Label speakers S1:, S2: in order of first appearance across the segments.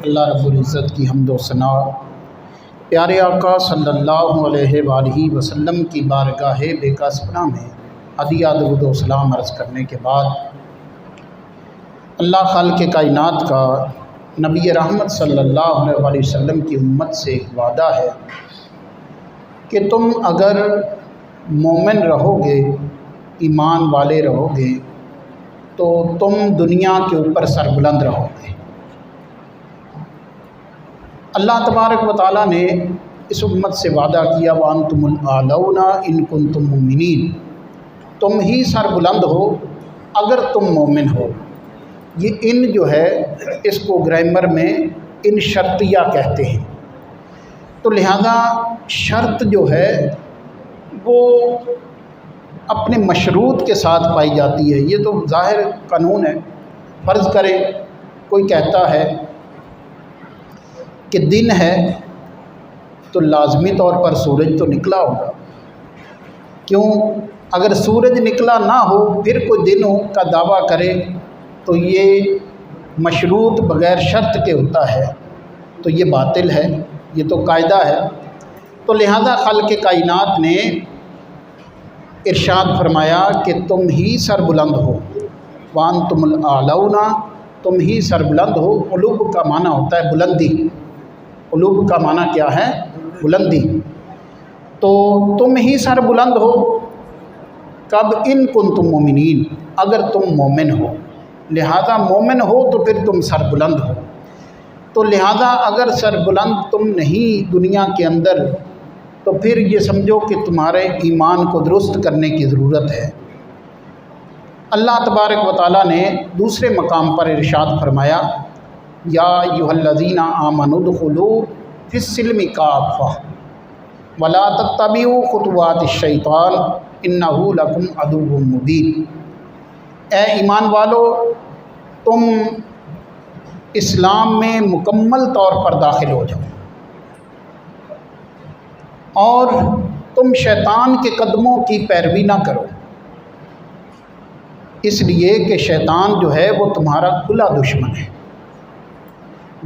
S1: اللہ رب العزت کی حمد و ثنا پیارے آقا صلی اللہ علیہ وآلہ وسلم کی بارگاہ بے کسپنا میں ہدیہ درود و سلام عرض کرنے کے بعد اللہ خالق کائنات کا نبی رحمت صلی اللہ علیہ وآلہ وسلم کی امت سے ایک وعدہ ہے کہ تم اگر مومن رہو گے، ایمان والے رہو گے، تو تم دنیا کے اوپر سربلند رہو گے۔ اللہ تبارک و تعالیٰ نے اس امت سے وعدہ کیا وَأَنْتُمُ الْأَعْلَوْنَ إِن كُنتُم مُؤْمِنِينَ، تم ہی سربلند ہو اگر تم مومن ہو۔ یہ ان جو ہے اس کو گرامر میں ان شرطیہ کہتے ہیں، تو لہذا شرط جو ہے وہ اپنے مشروط کے ساتھ پائی جاتی ہے۔ یہ تو ظاہر قانون ہے۔ فرض کریں کوئی کہتا ہے کہ دن ہے تو لازمی طور پر سورج تو نکلا ہوگا، کیوں؟ اگر سورج نکلا نہ ہو پھر کوئی دنوں کا دعویٰ کرے تو یہ مشروط بغیر شرط کے ہوتا ہے، تو یہ باطل ہے، یہ تو قاعدہ ہے۔ تو لہذا خالق کائنات نے ارشاد فرمایا کہ تم ہی سربلند ہو، وَأَنْتُمُ الْأَعْلَوْنَ، تم ہی سربلند ہو۔ علو کا معنی ہوتا ہے بلندی، علو کا معنی کیا ہے؟ بلندی۔ تو تم ہی سربلند ہو کب؟ ان کنتم مومنین، اگر تم مومن ہو۔ لہذا مومن ہو تو پھر تم سربلند ہو۔ تو لہذا اگر سربلند تم نہیں دنیا کے اندر، تو پھر یہ سمجھو کہ تمہارے ایمان کو درست کرنے کی ضرورت ہے۔ اللہ تبارک و تعالیٰ نے دوسرے مقام پر ارشاد فرمایا یا ایھا الذین آمنوا ادخلوا فی السلم کافۃ ولا تتبعوا خطوات الشیطان انہ لکم عدو مبین۔ اے ایمان والو، تم اسلام میں مکمل طور پر داخل ہو جاؤ اور تم شیطان کے قدموں کی پیروی نہ کرو، اس لیے کہ شیطان جو ہے وہ تمہارا کھلا دشمن ہے۔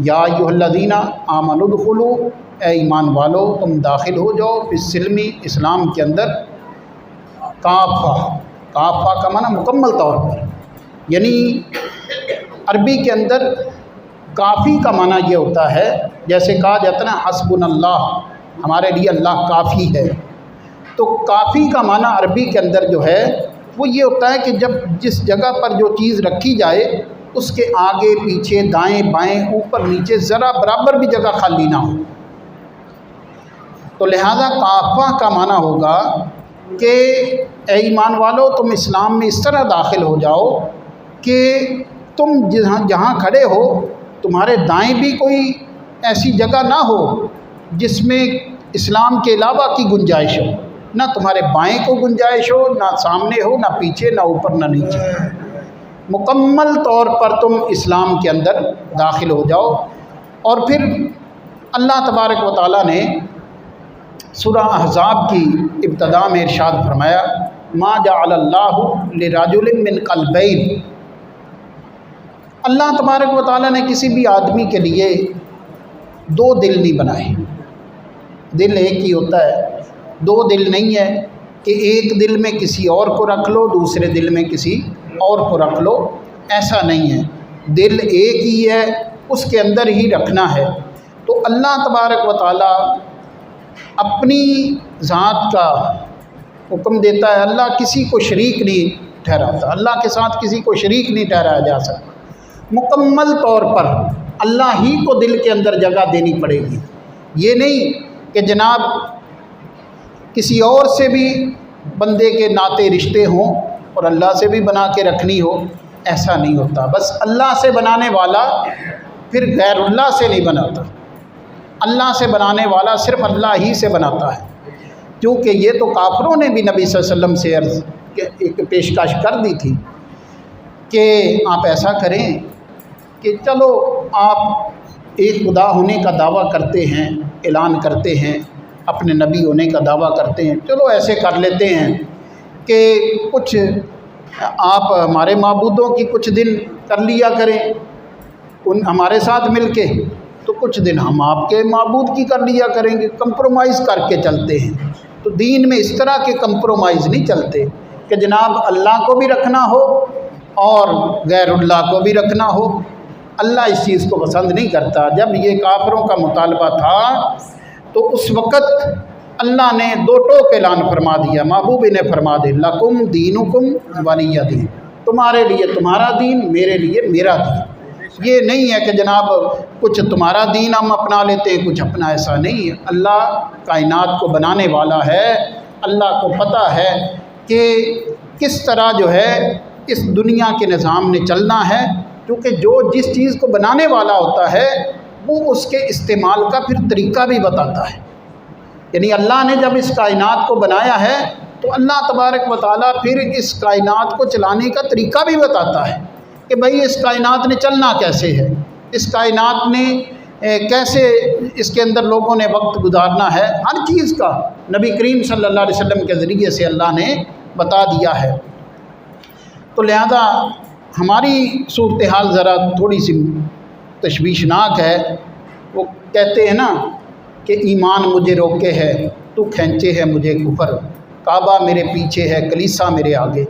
S1: یا ایھا الذین آمنوا ادخلوا، اے ایمان والو تم داخل ہو جاؤ فی السلم، اسلام کے اندر، کافہ، کافہ کا معنی مکمل طور پر، یعنی عربی کے اندر کافی کا معنی یہ ہوتا ہے، جیسے کہا جاتا ہے نا حسبنا اللہ، ہمارے لیے اللہ کافی ہے۔ تو کافی کا معنی عربی کے اندر جو ہے وہ یہ ہوتا ہے کہ جب جس جگہ پر جو چیز رکھی جائے اس کے آگے پیچھے دائیں بائیں اوپر نیچے ذرا برابر بھی جگہ خالی نہ ہو۔ تو لہذا کافہ کا معنی ہوگا کہ اے ایمان والو تم اسلام میں اس طرح داخل ہو جاؤ کہ تم جہاں کھڑے ہو تمہارے دائیں بھی کوئی ایسی جگہ نہ ہو جس میں اسلام کے علاوہ کی گنجائش ہو، نہ تمہارے بائیں کو گنجائش ہو، نہ سامنے ہو، نہ پیچھے، نہ اوپر نہ نیچے، مکمل طور پر تم اسلام کے اندر داخل ہو جاؤ۔ اور پھر اللہ تبارک و تعالیٰ نے سورہ احزاب کی ابتدا میں ارشاد فرمایا ما جعل اللہ لرجل من قلبین، اللہ تبارک و تعالیٰ نے کسی بھی آدمی کے لیے دو دل نہیں بنائے۔ دل ایک ہی ہوتا ہے، دو دل نہیں ہے کہ ایک دل میں کسی اور کو رکھ لو دوسرے دل میں کسی اور کو رکھ لو، ایسا نہیں ہے۔ دل ایک ہی ہے، اس کے اندر ہی رکھنا ہے۔ تو اللہ تبارک و تعالیٰ اپنی ذات کا حکم دیتا ہے، اللہ کسی کو شریک نہیں ٹھہراتا، اللہ کے ساتھ کسی کو شریک نہیں ٹھہرایا جا سکتا۔ مکمل طور پر اللہ ہی کو دل کے اندر جگہ دینی پڑے گی۔ یہ نہیں کہ جناب کسی اور سے بھی بندے کے ناطے رشتے ہوں اور اللہ سے بھی بنا کے رکھنی ہو، ایسا نہیں ہوتا۔ بس اللہ سے بنانے والا پھر غیر اللہ سے نہیں بناتا، اللہ سے بنانے والا صرف اللہ ہی سے بناتا ہے۔ کیونکہ یہ تو کافروں نے بھی نبی صلی اللہ علیہ وسلم سے عرض ایک پیشکش کر دی تھی کہ آپ ایسا کریں کہ چلو آپ ایک خدا ہونے کا دعویٰ کرتے ہیں، اعلان کرتے ہیں، اپنے نبی ہونے کا دعویٰ کرتے ہیں، چلو ایسے کر لیتے ہیں کہ کچھ آپ ہمارے معبودوں کی کچھ دن کر لیا کریں ہمارے ساتھ مل کے، تو کچھ دن ہم آپ کے معبود کی کر لیا کریں گے، کمپرومائز کر کے چلتے ہیں۔ تو دین میں اس طرح کے کمپرومائز نہیں چلتے کہ جناب اللہ کو بھی رکھنا ہو اور غیر اللہ کو بھی رکھنا ہو۔ اللہ اس چیز کو پسند نہیں کرتا۔ جب یہ کافروں کا مطالبہ تھا تو اس وقت اللہ نے دو ٹوک اعلان فرما دیا، محبوب نے فرما دیا لکم دینکم ولی دین، تمہارے لیے تمہارا دین، میرے لیے میرا دین۔ یہ نہیں ہے کہ جناب کچھ تمہارا دین ہم اپنا لیتے ہیں، کچھ اپنا، ایسا نہیں ہے۔ اللہ کائنات کو بنانے والا ہے، اللہ کو پتہ ہے کہ کس طرح جو ہے اس دنیا کے نظام نے چلنا ہے، کیونکہ جو جس چیز کو بنانے والا ہوتا ہے وہ اس کے استعمال کا پھر طریقہ بھی بتاتا ہے۔ یعنی اللہ نے جب اس کائنات کو بنایا ہے تو اللہ تبارک و تعالیٰ پھر اس کائنات کو چلانے کا طریقہ بھی بتاتا ہے کہ بھئی اس کائنات نے چلنا کیسے ہے، اس کائنات نے کیسے اس کے اندر لوگوں نے وقت گزارنا ہے، ہر چیز کا نبی کریم صلی اللہ علیہ وسلم کے ذریعے سے اللہ نے بتا دیا ہے۔ تو لہذا ہماری صورتحال ذرا تھوڑی سی تشویشناک ہے۔ وہ کہتے ہیں نا کہ ایمان مجھے روکے ہے تو کھینچے ہے مجھے کفر، کعبہ میرے پیچھے ہے کلیسا میرے آگے۔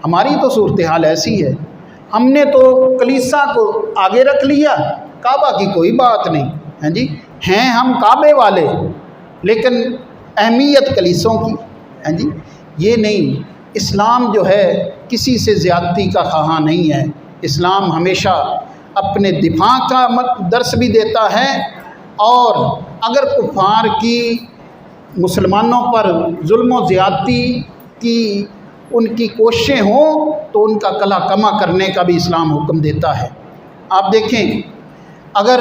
S1: ہماری تو صورتحال ایسی ہے، ہم نے تو کلیسا کو آگے رکھ لیا، کعبہ کی کوئی بات نہیں ہے جی، ہیں ہم کعبے والے لیکن اہمیت کلیسوں کی ہے جی، یہ نہیں۔ اسلام جو ہے کسی سے زیادتی کا خواہاں نہیں ہے، اسلام ہمیشہ اپنے دفاع کا درس بھی دیتا ہے، اور اگر کفار کی مسلمانوں پر ظلم و زیادتی کی ان کی کوششیں ہوں تو ان کا کلا کما کرنے کا بھی اسلام حکم دیتا ہے۔ آپ دیکھیں اگر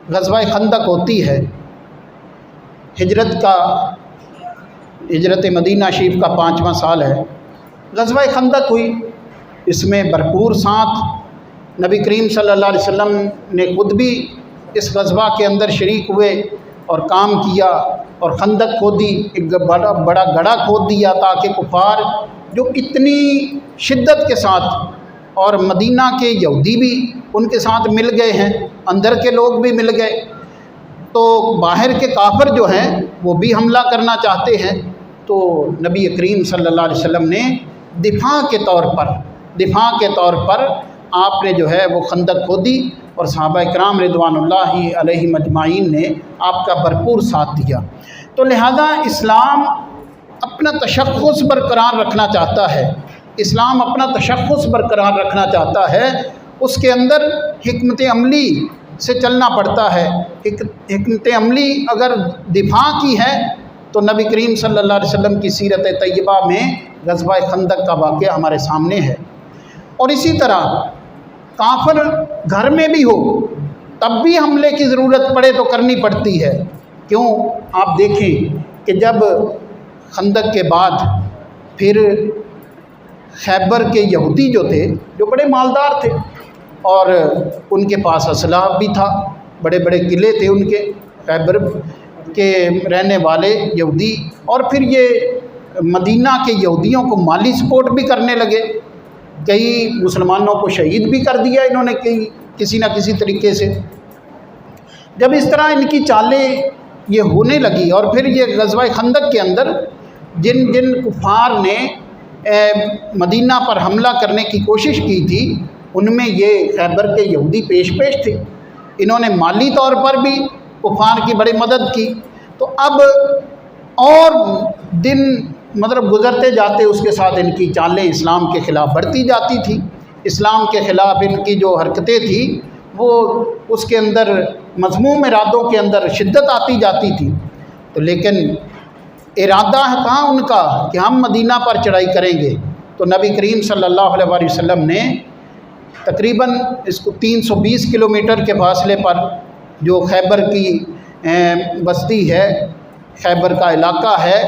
S1: غزوہ خندق ہوتی ہے، ہجرت مدینہ شریف کا 5واں سال ہے، غزوہ خندق ہوئی، اس میں بھرپور ساتھ نبی کریم صلی اللہ علیہ وسلم نے خود بھی اس غزوہ کے اندر شریک ہوئے اور کام کیا، اور خندق کھودی، ایک بڑا گڑھا کھود دیا تاکہ کفار جو اتنی شدت کے ساتھ، اور مدینہ کے یہودی بھی ان کے ساتھ مل گئے ہیں، اندر کے لوگ بھی مل گئے، تو باہر کے کافر جو ہیں وہ بھی حملہ کرنا چاہتے ہیں۔ تو نبی کریم صلی اللہ علیہ وسلم نے دفاع کے طور پر آپ نے جو ہے وہ خندق کھودی، اور صحابہ اکرام رضوان اللہ علیہ مجمعین نے آپ کا بھرپور ساتھ دیا۔ تو لہذا اسلام اپنا تشخص برقرار رکھنا چاہتا ہے، اسلام اپنا تشخص برقرار رکھنا چاہتا ہے، اس کے اندر حکمت عملی سے چلنا پڑتا ہے۔ حکمت عملی اگر دفاع کی ہے تو نبی کریم صلی اللہ علیہ وسلم کی سیرت طیبہ میں غزوہ خندق کا واقعہ ہمارے سامنے ہے۔ اور اسی طرح کافر گھر میں بھی ہو تب بھی حملے کی ضرورت پڑے تو کرنی پڑتی ہے۔ کیوں؟ آپ دیکھیں کہ جب خندق کے بعد پھر خیبر کے یہودی جو تھے، جو بڑے مالدار تھے اور ان کے پاس اسلحہ بھی تھا، بڑے بڑے قلعے تھے ان کے، خیبر کے رہنے والے یہودی، اور پھر یہ مدینہ کے یہودیوں کو مالی سپورٹ بھی کرنے لگے، کئی مسلمانوں کو شہید بھی کر دیا انہوں نے کسی نہ کسی طریقے سے۔ جب اس طرح ان کی چالیں یہ ہونے لگی، اور پھر یہ غزوہ خندق کے اندر جن کفار نے مدینہ پر حملہ کرنے کی کوشش کی تھی ان میں یہ خیبر کے یہودی پیش تھے، انہوں نے مالی طور پر بھی کفار کی بڑی مدد کی۔ تو اب اور دن گزرتے جاتے اس کے ساتھ ان کی چالیں اسلام کے خلاف بڑھتی جاتی تھی، اسلام کے خلاف ان کی جو حرکتیں تھیں وہ اس کے اندر مذموم ارادوں کے اندر شدت آتی جاتی تھی۔ تو لیکن ارادہ کہاں ان کا کہ ہم مدینہ پر چڑھائی کریں گے، تو نبی کریم صلی اللہ علیہ وسلم نے تقریباً اس کو 320 کلومیٹر کے فاصلے پر جو خیبر کی بستی ہے، خیبر کا علاقہ ہے،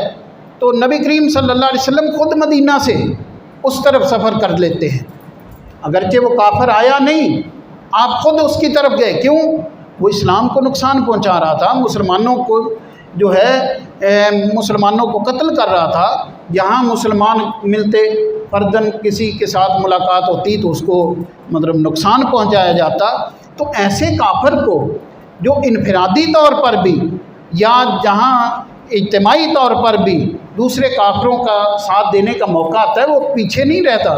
S1: تو نبی کریم صلی اللہ علیہ وسلم خود مدینہ سے اس طرف سفر کر لیتے ہیں، اگرچہ وہ کافر آیا نہیں، آپ خود اس کی طرف گئے۔ کیوں؟ وہ اسلام کو نقصان پہنچا رہا تھا، مسلمانوں کو جو ہے مسلمانوں کو قتل کر رہا تھا، جہاں مسلمان ملتے فرداً کسی کے ساتھ ملاقات ہوتی تو اس کو نقصان پہنچایا جاتا۔ تو ایسے کافر کو جو انفرادی طور پر بھی یا جہاں اجتماعی طور پر بھی دوسرے کافروں کا ساتھ دینے کا موقع آتا ہے وہ پیچھے نہیں رہتا.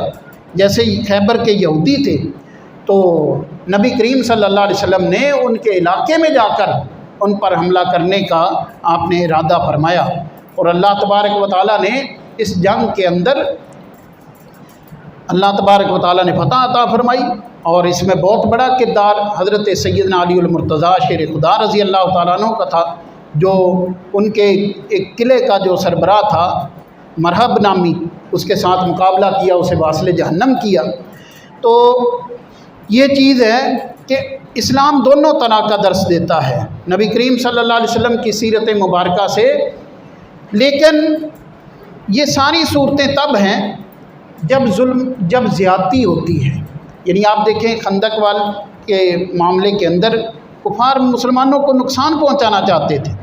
S1: جیسے خیبر کے یہودی تھے تو نبی کریم صلی اللہ علیہ وسلم نے ان کے علاقے میں جا کر ان پر حملہ کرنے کا آپ نے ارادہ فرمایا، اور اللہ تبارک و تعالیٰ نے اس جنگ کے اندر اللہ تبارک و تعالیٰ نے فتح عطا فرمائی. اور اس میں بہت بڑا کردار حضرت سیدنا علی المرتضیٰ شیر خدا رضی اللہ تعالیٰ عنہ کا تھا، جو ان کے ایک قلعے کا جو سربراہ تھا مرحب نامی، اس کے ساتھ مقابلہ کیا، اسے واصل جہنم کیا. تو یہ چیز ہے کہ اسلام دونوں طرح کا درس دیتا ہے نبی کریم صلی اللہ علیہ وسلم کی سیرت مبارکہ سے. لیکن یہ ساری صورتیں تب ہیں جب زیادتی ہوتی ہے. یعنی آپ دیکھیں خندق وال کے معاملے کے اندر کفار مسلمانوں کو نقصان پہنچانا چاہتے تھے،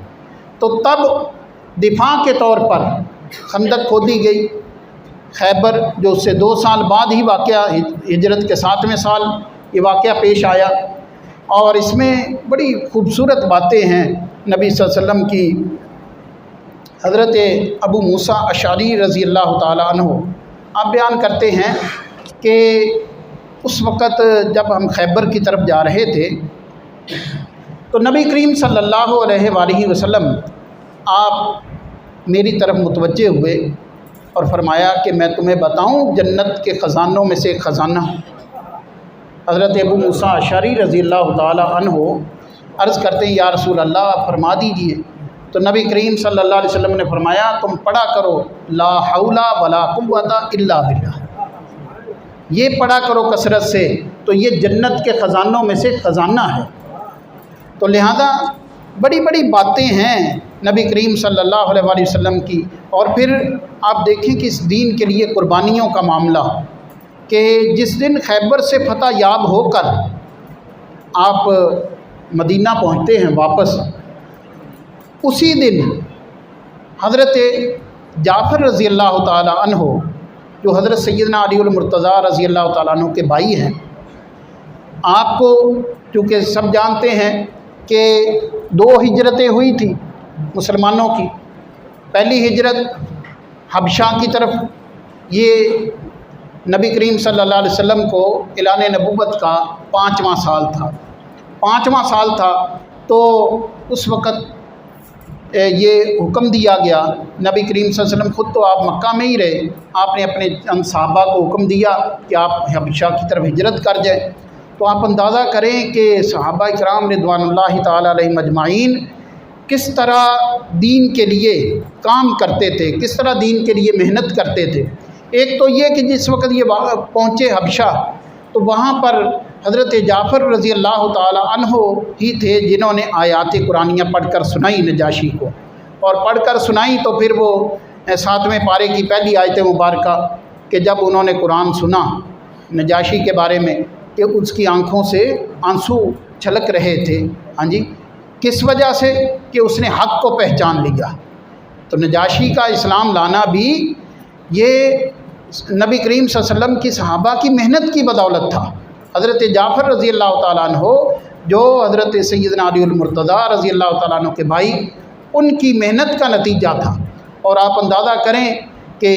S1: تو تب دفاع کے طور پر خندق کھودی گئی. خیبر جو اس سے 2 سال بعد ہی واقعہ، ہجرت کے 7ویں سال یہ واقعہ پیش آیا، اور اس میں بڑی خوبصورت باتیں ہیں نبی صلی اللہ علیہ وسلم کی. حضرت ابو موسیٰ اشعری رضی اللہ تعالیٰ عنہ آپ بیان کرتے ہیں کہ اس وقت جب ہم خیبر کی طرف جا رہے تھے تو نبی کریم صلی اللہ علیہ وآلہ وسلم آپ میری طرف متوجہ ہوئے اور فرمایا کہ میں تمہیں بتاؤں جنت کے خزانوں میں سے ایک خزانہ. حضرت ابو موسیٰ اشعری رضی اللہ تعالیٰ عنہ عرض کرتے ہیں یا رسول اللہ فرما دیجئے. تو نبی کریم صلی اللہ علیہ وسلم نے فرمایا تم پڑھا کرو لا حول ولا قوت الا باللہ، یہ پڑھا کرو کثرت سے، تو یہ جنت کے خزانوں میں سے خزانہ ہے. تو لہذا بڑی بڑی باتیں ہیں نبی کریم صلی اللہ علیہ وآلہ وسلم کی. اور پھر آپ دیکھیں کہ اس دین کے لیے قربانیوں کا معاملہ، کہ جس دن خیبر سے فتح یاب ہو کر آپ مدینہ پہنچتے ہیں واپس، اسی دن حضرت جعفر رضی اللہ تعالیٰ عنہ جو حضرت سیدنا علی المرتضیٰ رضی اللہ تعالیٰ عنہ کے بھائی ہیں، آپ کو چونکہ سب جانتے ہیں کہ 2 ہجرتیں ہوئی تھیں مسلمانوں کی. پہلی ہجرت حبشہ کی طرف، یہ نبی کریم صلی اللہ علیہ وسلم کو اعلان نبوت کا 5واں سال تھا. 5واں سال تھا تو اس وقت یہ حکم دیا گیا، نبی کریم صلی اللہ علیہ وسلم خود تو آپ مکہ میں ہی رہے، آپ نے اپنے چند صحابہ کو حکم دیا کہ آپ حبشہ کی طرف ہجرت کر جائیں. تو آپ اندازہ کریں کہ صحابہ کرام رضوان اللہ تعالیٰ علیہم اجمعین کس طرح دین کے لیے کام کرتے تھے، کس طرح دین کے لیے محنت کرتے تھے. ایک تو یہ کہ جس وقت یہ پہنچے حبشہ تو وہاں پر حضرت جعفر رضی اللہ تعالیٰ عنہ ہی تھے جنہوں نے آیات قرآنیہ پڑھ کر سنائی نجاشی کو، اور پڑھ کر سنائی تو پھر وہ 7ویں پارے کی پہلی آیت مبارکہ کہ جب انہوں نے قرآن سنا نجاشی کے بارے میں کہ اس کی آنکھوں سے آنسو چھلک رہے تھے. ہاں جی، کس وجہ سے؟ کہ اس نے حق کو پہچان لیا. تو نجاشی کا اسلام لانا بھی یہ نبی کریم صلی اللہ علیہ وسلم کی صحابہ کی محنت کی بدولت تھا. حضرت جعفر رضی اللہ تعالیٰ عنہ جو حضرت سیدنا علی المرتضیٰ رضی اللہ تعالیٰ عنہ کے بھائی، ان کی محنت کا نتیجہ تھا. اور آپ اندازہ کریں کہ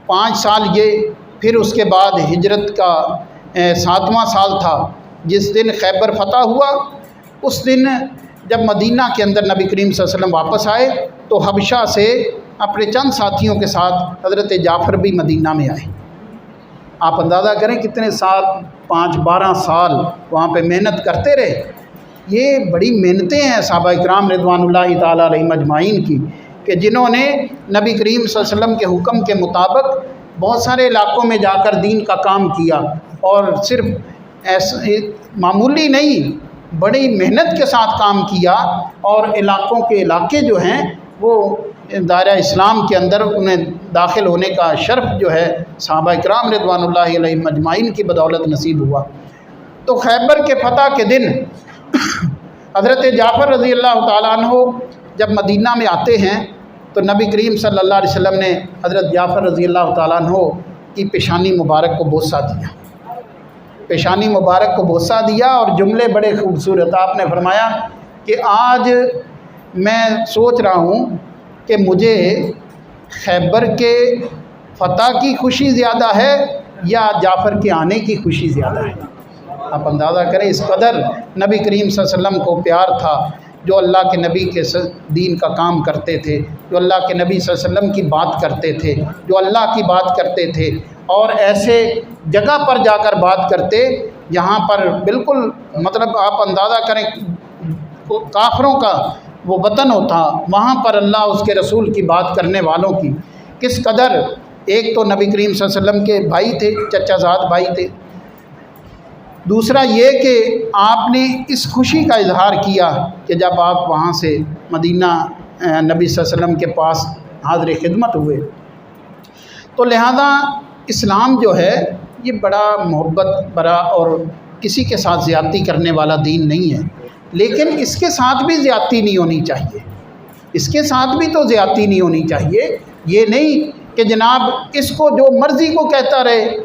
S1: 5 سال یہ، پھر اس کے بعد ہجرت کا 7واں سال تھا جس دن خیبر فتح ہوا. اس دن جب مدینہ کے اندر نبی کریم صلی اللہ علیہ وسلم واپس آئے تو حبشہ سے اپنے چند ساتھیوں کے ساتھ حضرت جعفر بھی مدینہ میں آئے. آپ اندازہ کریں کتنے سال، 5-12 سال وہاں پہ محنت کرتے رہے. یہ بڑی محنتیں ہیں صحابہ کرام رضوان اللہ تعالیٰ علیہم اجمعین کی، کہ جنہوں نے نبی کریم صلی اللہ علیہ وسلم کے حکم کے مطابق بہت سارے علاقوں میں جا کر دین کا کام کیا، اور صرف ایسے معمولی نہیں، بڑی محنت کے ساتھ کام کیا. اور علاقوں کے علاقے جو ہیں وہ دائرہ اسلام کے اندر انہیں داخل ہونے کا شرف جو ہے صحابہ کرام رضوان اللہ علیہم اجمعین کی بدولت نصیب ہوا. تو خیبر کے فتح کے دن حضرت جعفر رضی اللہ تعالیٰ عنہ جب مدینہ میں آتے ہیں تو نبی کریم صلی اللہ علیہ وسلم نے حضرت جعفر رضی اللہ تعالیٰ عنہ کی پیشانی مبارک کو بوسہ دیا. پیشانی مبارک کو بوسہ دیا اور جملے بڑے خوبصورت آپ نے فرمایا کہ آج میں سوچ رہا ہوں کہ مجھے خیبر کے فتح کی خوشی زیادہ ہے یا جعفر کے آنے کی خوشی زیادہ ہے۔ آپ اندازہ کریں اس قدر نبی کریم صلی اللہ علیہ وسلم کو پیار تھا، جو اللہ کے نبی کے دین کا کام کرتے تھے، جو اللہ کے نبی صلی اللہ علیہ وسلم کی بات کرتے تھے، جو اللہ کی بات کرتے تھے، اور ایسے جگہ پر جا کر بات کرتے جہاں پر بالکل مطلب آپ اندازہ کریں کافروں کا وہ وطن ہوتا، وہاں پر اللہ اس کے رسول کی بات کرنے والوں کی کس قدر، ایک تو نبی کریم صلی اللہ علیہ وسلم کے بھائی تھے، چچا زاد بھائی تھے، دوسرا یہ کہ آپ نے اس خوشی کا اظہار کیا کہ جب آپ وہاں سے مدینہ نبی صلی اللہ علیہ وسلم کے پاس حاضر خدمت ہوئے، تو لہذا اسلام جو ہے یہ بڑا محبت بڑا اور کسی کے ساتھ زیادتی کرنے والا دین نہیں ہے، لیکن اس کے ساتھ بھی زیادتی نہیں ہونی چاہیے، اس کے ساتھ بھی تو زیادتی نہیں ہونی چاہیے۔ یہ نہیں کہ جناب اس کو جو مرضی کو کہتا رہے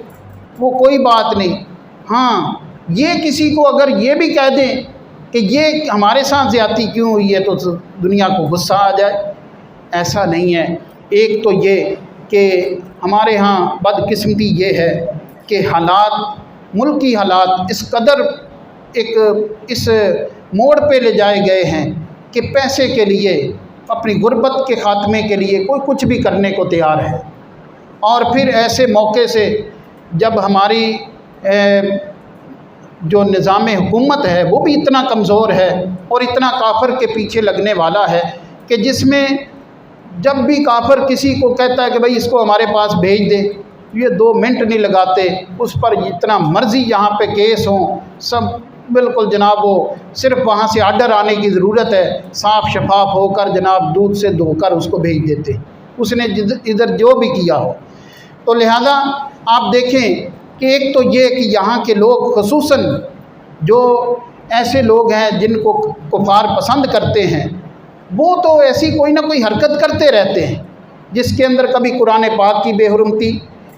S1: وہ کوئی بات نہیں، ہاں یہ کسی کو اگر یہ بھی کہہ دیں کہ یہ ہمارے ساتھ زیادتی کیوں ہوئی ہے تو دنیا کو غصہ آ جائے، ایسا نہیں ہے۔ ایک تو یہ کہ ہمارے ہاں بدقسمتی یہ ہے کہ حالات، ملکی حالات اس قدر اس موڑ پہ لے جائے گئے ہیں کہ پیسے کے لیے، اپنی غربت کے خاتمے کے لیے کوئی کچھ بھی کرنے کو تیار ہے، اور پھر ایسے موقع سے جب ہماری جو نظام حکومت ہے وہ بھی اتنا کمزور ہے اور اتنا کافر کے پیچھے لگنے والا ہے کہ جس میں جب بھی کافر کسی کو کہتا ہے کہ بھائی اس کو ہمارے پاس بھیج دے، یہ 2 منٹ نہیں لگاتے، اس پر اتنا مرضی یہاں پہ کیس ہوں، سب بالکل جناب وہ صرف وہاں سے آرڈر آنے کی ضرورت ہے، صاف شفاف ہو کر جناب دودھ سے دھو کر اس کو بھیج دیتے، اس نے ادھر جو بھی کیا ہو۔ تو لہذا آپ دیکھیں کہ ایک تو یہ کہ یہاں کے لوگ خصوصاً جو ایسے لوگ ہیں جن کو کفار پسند کرتے ہیں، وہ تو ایسی کوئی نہ کوئی حرکت کرتے رہتے ہیں جس کے اندر کبھی قرآن پاک کی بے حرمتی،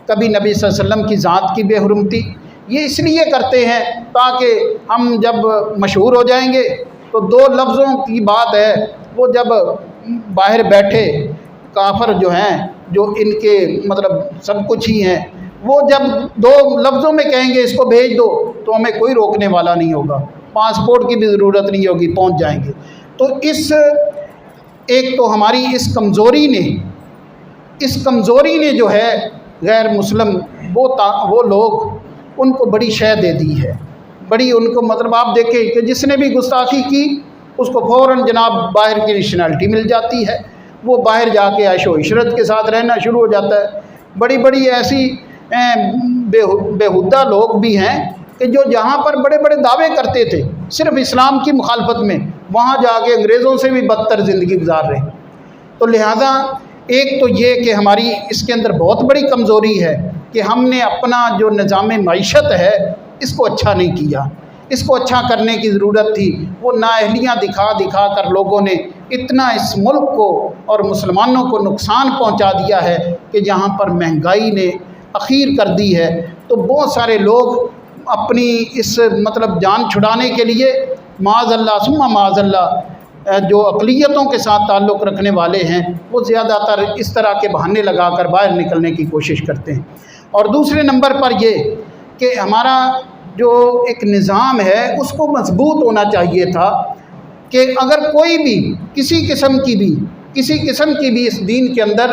S1: کبھی نبی صلی اللہ علیہ وسلم کی ذات کی بے حرمتی۔ یہ اس لیے کرتے ہیں تاکہ ہم جب مشہور ہو جائیں گے تو 2 لفظوں کی بات ہے، وہ جب باہر بیٹھے کافر جو ہیں، جو ان کے مطلب سب کچھ ہی ہیں، وہ جب 2 لفظوں میں کہیں گے اس کو بھیج دو تو ہمیں کوئی روکنے والا نہیں ہوگا، پاسپورٹ کی بھی ضرورت نہیں ہوگی، پہنچ جائیں گے۔ تو ایک تو ہماری اس کمزوری نے جو ہے غیر مسلم وہ لوگ ان کو بڑی شے دے دی ہے، بڑی ان کو مطلب آپ دیکھیں کہ جس نے بھی گستاخی کی اس کو فوراً جناب باہر کی نیشنلٹی مل جاتی ہے، وہ باہر جا کے عیش و عشرت کے ساتھ رہنا شروع ہو جاتا ہے۔ بڑی ایسی بےہودہ لوگ بھی ہیں کہ جو جہاں پر بڑے بڑے دعوے کرتے تھے صرف اسلام کی مخالفت میں، وہاں جا کے انگریزوں سے بھی بدتر زندگی گزار رہے ہیں۔ تو لہذا ایک تو یہ کہ ہماری اس کے اندر بہت بڑی کمزوری ہے کہ ہم نے اپنا جو نظام معیشت ہے اس کو اچھا نہیں کیا، اس کو اچھا کرنے کی ضرورت تھی۔ وہ نااہلیاں دکھا کر لوگوں نے اتنا اس ملک کو اور مسلمانوں کو نقصان پہنچا دیا ہے کہ جہاں پر مہنگائی نے اخیر کر دی ہے، تو بہت سارے لوگ اپنی اس مطلب جان چھڑانے کے لیے معاذ اللہ ثم معاذ اللہ جو اقلیتوں کے ساتھ تعلق رکھنے والے ہیں وہ زیادہ تر اس طرح کے بہانے لگا کر باہر نکلنے کی کوشش کرتے ہیں۔ اور دوسرے نمبر پر یہ کہ ہمارا جو ایک نظام ہے اس کو مضبوط ہونا چاہیے تھا کہ اگر کوئی بھی کسی قسم کی بھی اس دین کے اندر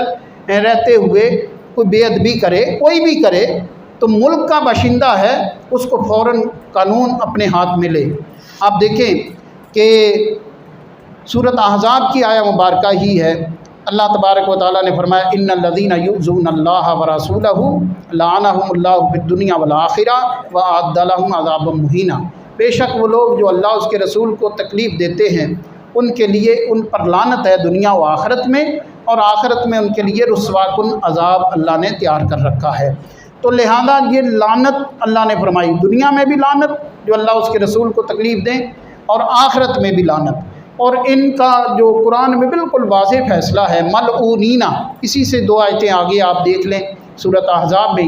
S1: رہتے ہوئے کوئی بے ادبی کرے، کوئی بھی کرے، تو ملک کا باشندہ ہے، اس کو فوراً قانون اپنے ہاتھ میں لے۔ آپ دیکھیں کہ سورۃ احزاب کی آیہ مبارکہ ہی ہے، اللہ تبارک و تعالیٰ نے فرمایا ان الذین یؤذون اللہ ورسولہ لعنہم اللہ فی الدنیا والآخرہ واعد لہم عذابا مہینا۔ بے شک وہ لوگ جو اللہ اس کے رسول کو تکلیف دیتے ہیں ان کے لیے ان پر لعنت ہے دنیا و آخرت میں، اور آخرت میں ان کے لیے رسوا کن عذاب اللہ نے تیار کر رکھا ہے۔ تو لہذا یہ لعنت اللہ نے فرمائی، دنیا میں بھی لعنت جو اللہ اس کے رسول کو تکلیف دیں، اور آخرت میں بھی لعنت۔ اور ان کا جو قرآن میں بالکل واضح فیصلہ ہے ملعونین، اسی سے 2 آیتیں آگے آپ دیکھ لیں سورۃ احزاب میں،